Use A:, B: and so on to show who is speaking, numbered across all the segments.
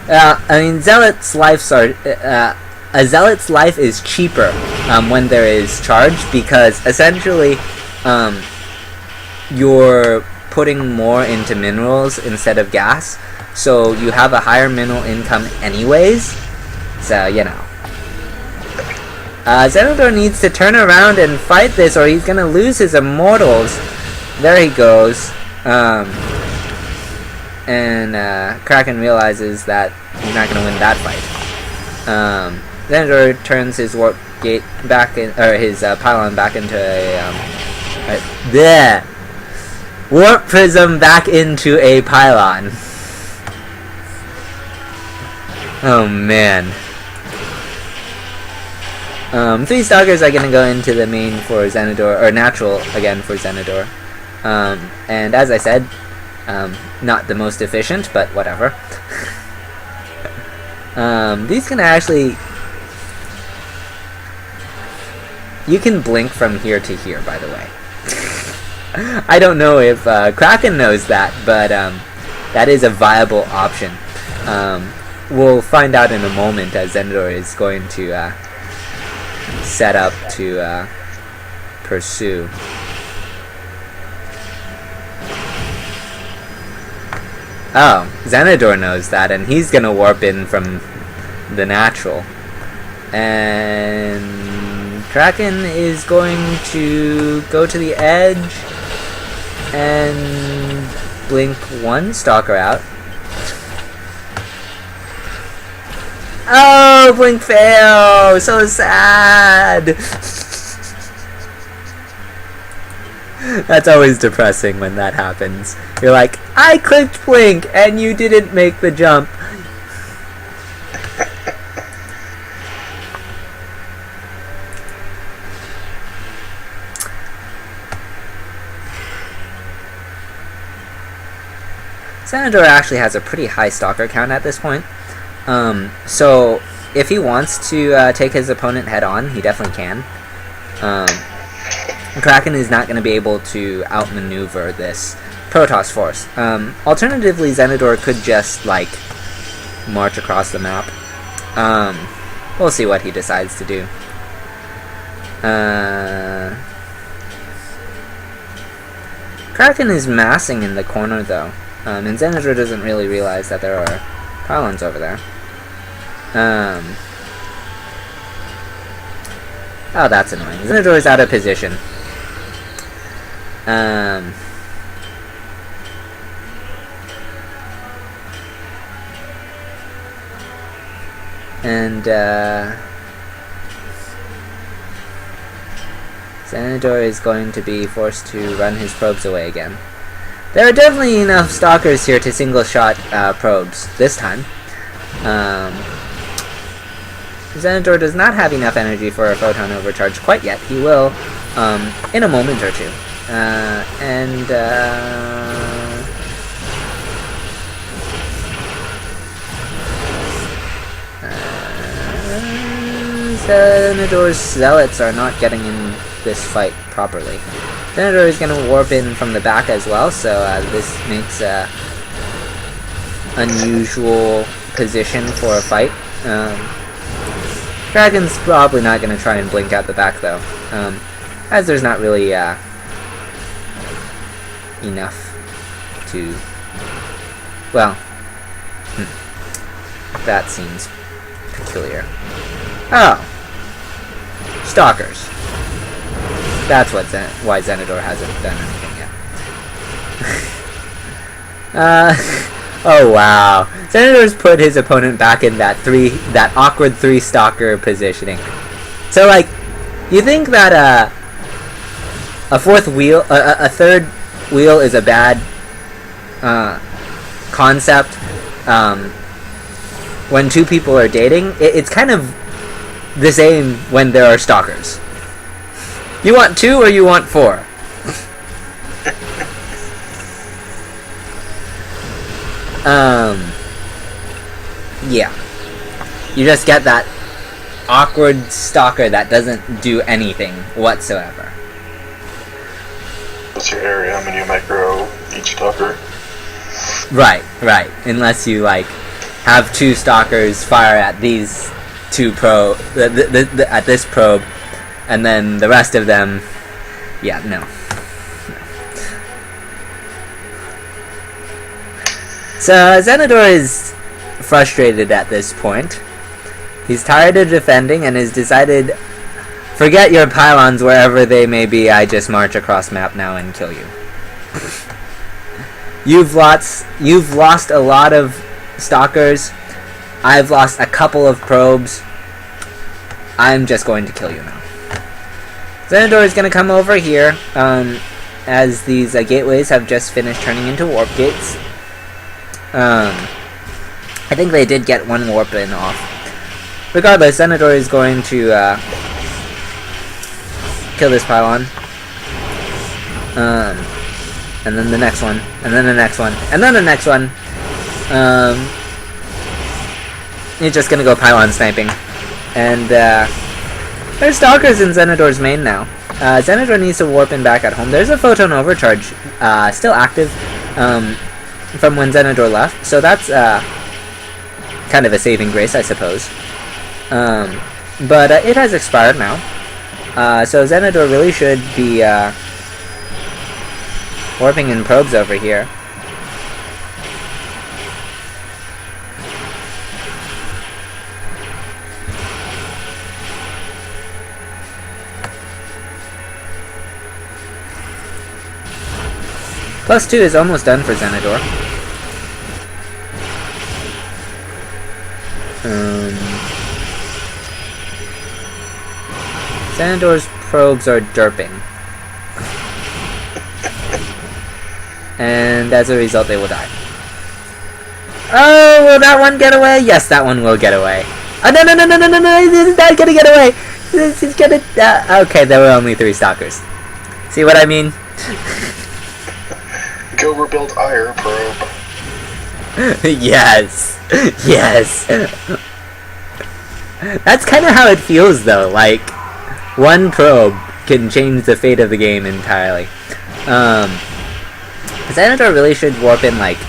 A: I mean, zealots' lives are a zealot's life is cheaper when there is charge, because essentially you're putting more into minerals instead of gas, so you have a higher mineral income anyways. So you know, Zenodor needs to turn around and fight this, or he's gonna lose his immortals. There he goes. And Kraken realizes that he's not gonna win that fight. Zenodor turns his warp gate back in, or his pylon back into a warp prism back into a pylon. Oh man. 3 Stalkers are gonna go into the main for Zenodor, or natural again for Zenodor. And as I said, not the most efficient, but whatever. These can actually... You can blink from here to here, by the way. I don't know if Kraken knows that, but that is a viable option. We'll find out in a moment, as Zenodor is going to set up to pursue. Oh, Zenodor knows that, and he's gonna warp in from the natural. And Kraken is going to go to the edge and blink 1 Stalker out. Oh, blink fail! So sad! That's always depressing when that happens. You're like, I clicked blink and you didn't make the jump. Zenodor actually has a pretty high Stalker count at this point. So if he wants to take his opponent head on, he definitely can. Kraken is not going to be able to outmaneuver this Protoss force. Alternatively, Zenodor could just, like, march across the map. We'll see what he decides to do. Kraken is massing in the corner, though. And Zenodor doesn't really realize that there are pylons over there. Oh, that's annoying. Zenodor is out of position. Zenodor is going to be forced to run his probes away again. There are definitely enough Stalkers here to single-shot probes this time. Zenodor does not have enough energy for a photon overcharge quite yet. He will in a moment or two. Zenodor's zealots are not getting in this fight properly. Zenodor is going to warp in from the back as well, so this makes an unusual position for a fight. Kraken's probably not going to try and blink out the back, though, as there's not really enough to... Well, that seems peculiar. Oh! Stalkers. That's why Zenodor hasn't done anything yet. Oh wow. Zenodor's put his opponent back in that awkward 3 Stalker positioning. So like, you think that a third wheel is a bad concept when 2 people are dating? It's kind of the same when there are Stalkers. You want 2 or you want 4? Yeah. You just get that awkward Stalker that doesn't do anything whatsoever.
B: What's your area? How many micro each Stalker?
A: Right. Unless you, like, have 2 stalkers fire at these 2 at this probe, and then the rest of them, yeah, no. So Xenador is frustrated at this point. He's tired of defending and has decided, forget your pylons wherever they may be, I just march across map now and kill you. You've lost a lot of stalkers. I've lost a couple of probes. I'm just going to kill you now. Xenador is going to come over here, as these gateways have just finished turning into warp gates. I think they did get 1 warp in off. Regardless, Xenador is going to kill this pylon. And then the next one, and then the next one, and then the next one. He's just gonna go pylon sniping. And there's stalkers in Xenador's main now. Xenador needs to warp in back at home. There's a photon overcharge still active from when Xenador left, so that's kind of a saving grace, I suppose. But it has expired now. So Xenador really should be warping in probes over here. +2 is almost done for Xenador. Xenador's probes are derping. And as a result, they will die. Oh, will that one get away? Yes, that one will get away. Oh, no, no, no, no, no, no, no, it's not gonna get away. It's gonna... okay, there were only 3 stalkers. See what I mean?
B: Go rebuild Aiur probe.
A: Yes. Yes. That's kind of how it feels, though. Like, 1 probe can change the fate of the game entirely. Xenador really should warp in, like,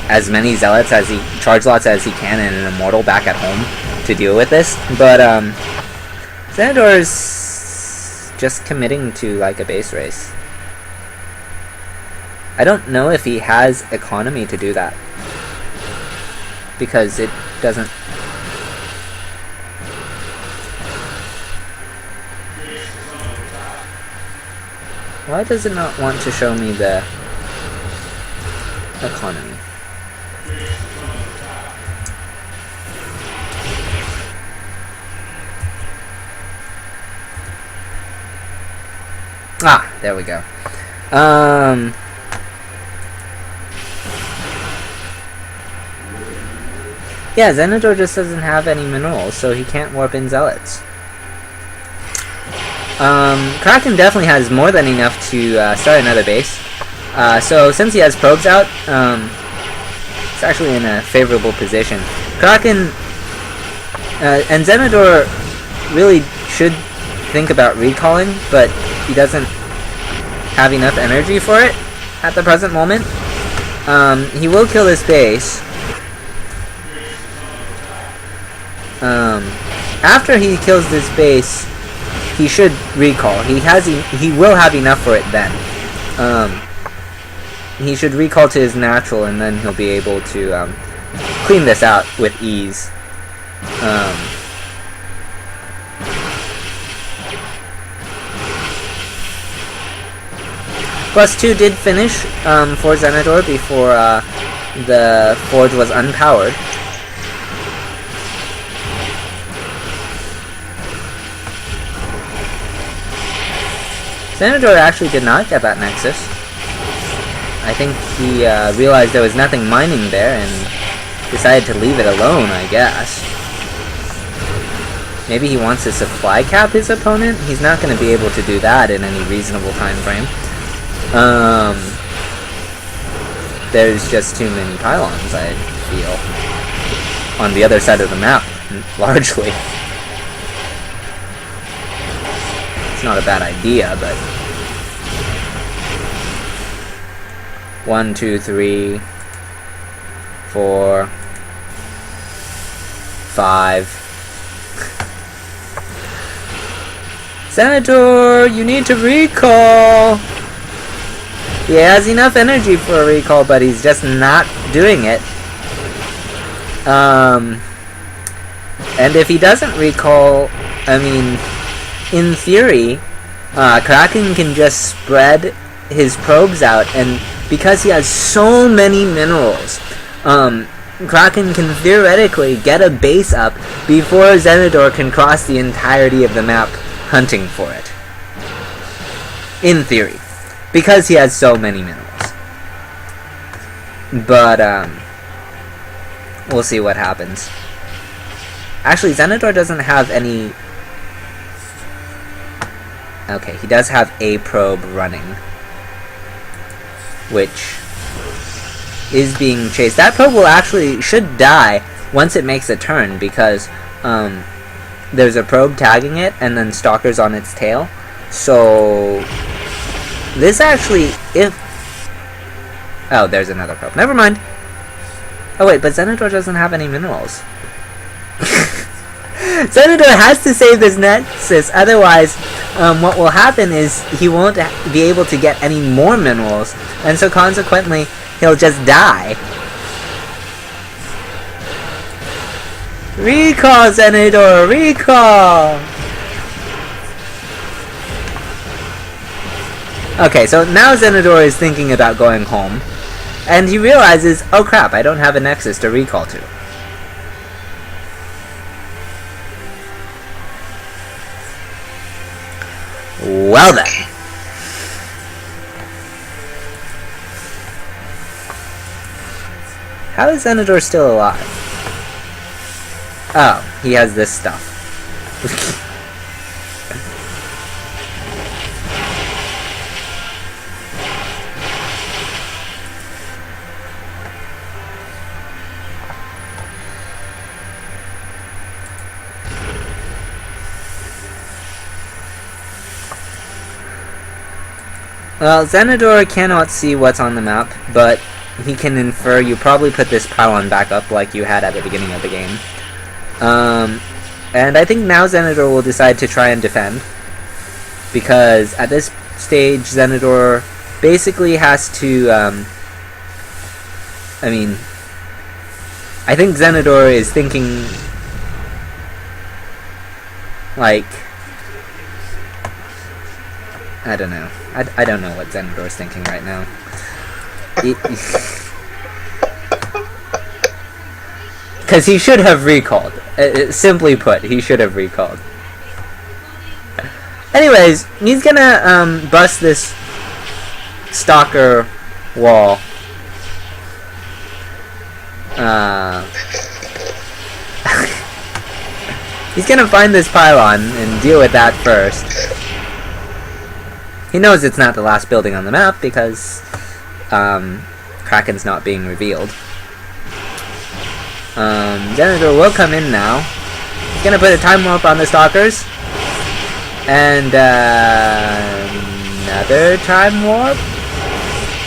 A: as many zealots as he... charge lots as he can and an immortal back at home to deal with this. But, Xenador's just committing to, like, a base race. I don't know if he has economy to do that. Because it doesn't... Why does it not want to show me the economy? Ah, there we go. Yeah, Xenador just doesn't have any minerals, so he can't warp in zealots. Kraken definitely has more than enough to start another base. So since he has probes out, it's actually in a favorable position. Kraken and Xenador really should think about recalling, but he doesn't have enough energy for it at the present moment. He will kill this base. After he kills this base, he should recall. He will have enough for it then. He should recall to his natural, and then he'll be able to clean this out with ease. +2 did finish for Xenador before the forge was unpowered. Xenador actually did not get that Nexus. I think he realized there was nothing mining there and decided to leave it alone, I guess. Maybe he wants to supply cap his opponent? He's not going to be able to do that in any reasonable time frame. There's just too many pylons, I feel. On the other side of the map, largely. It's not a bad idea, but 1, 2, 3, 4, 5. Senator, you need to recall! He has enough energy for a recall, but he's just not doing it. And if he doesn't recall, I mean, in theory, Kraken can just spread his probes out, and because he has so many minerals, Kraken can theoretically get a base up before Zenidor can cross the entirety of the map hunting for it. In theory. Because he has so many minerals. But, we'll see what happens. Actually, Zenidor doesn't have any... Okay, he does have a probe running, which is being chased. That probe will should die once it makes a turn, because there's a probe tagging it and then stalkers on its tail. So this actually, oh, there's another probe. Never mind. Oh wait, but Zenidor doesn't have any minerals. Zenidor has to save this Nexus, otherwise what will happen is he won't be able to get any more minerals, and so consequently he'll just die. Recall, Zenidor! Recall! Okay, so now Zenidor is thinking about going home, and he realizes, oh crap, I don't have a Nexus to recall to. Well then. How is Zenidor still alive? Oh, he has this stuff. Well, Zenidor cannot see what's on the map, but he can infer you probably put this pylon back up like you had at the beginning of the game. And I think now Zenidor will decide to try and defend, because at this stage Zenidor basically has to, I mean, I think Zenidor is thinking, like, I don't know. I don't know what Zenidor is thinking right now. Because he should have recalled. Simply put, he should have recalled. Anyways, he's gonna bust this stalker wall. He's gonna find this pylon and deal with that first. He knows it's not the last building on the map because Kraken's not being revealed. Zenidor will come in now. He's gonna put a time warp on the stalkers. And another time warp?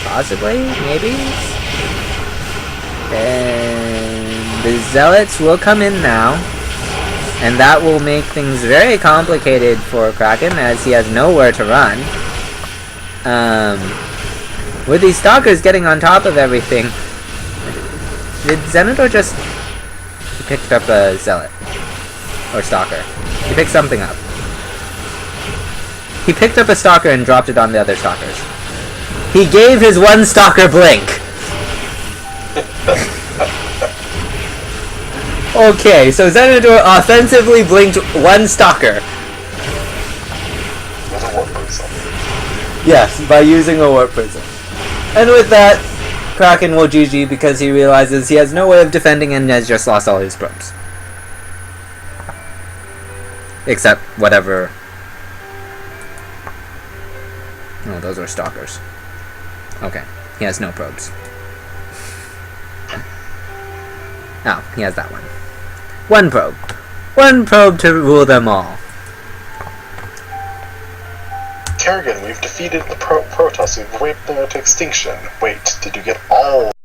A: Possibly? Maybe? And the zealots will come in now. And that will make things very complicated for Kraken, as he has nowhere to run. With these stalkers getting on top of everything, did Zenidor just... He picked up a zealot. Or stalker. He picked something up. He picked up a stalker and dropped it on the other stalkers. He gave his one stalker blink! Okay, so Zenidor offensively blinked one stalker.
B: With a warp prism.
A: Yes, by using a warp prism. And with that, Kraken will GG because he realizes he has no way of defending and has just lost all his probes. Except whatever... Oh, those are stalkers. Okay, he has no probes. Oh, he has that one. One probe. One probe to rule them all.
B: Kerrigan, we've defeated the Protoss. We've wiped them to extinction. Wait, did you get all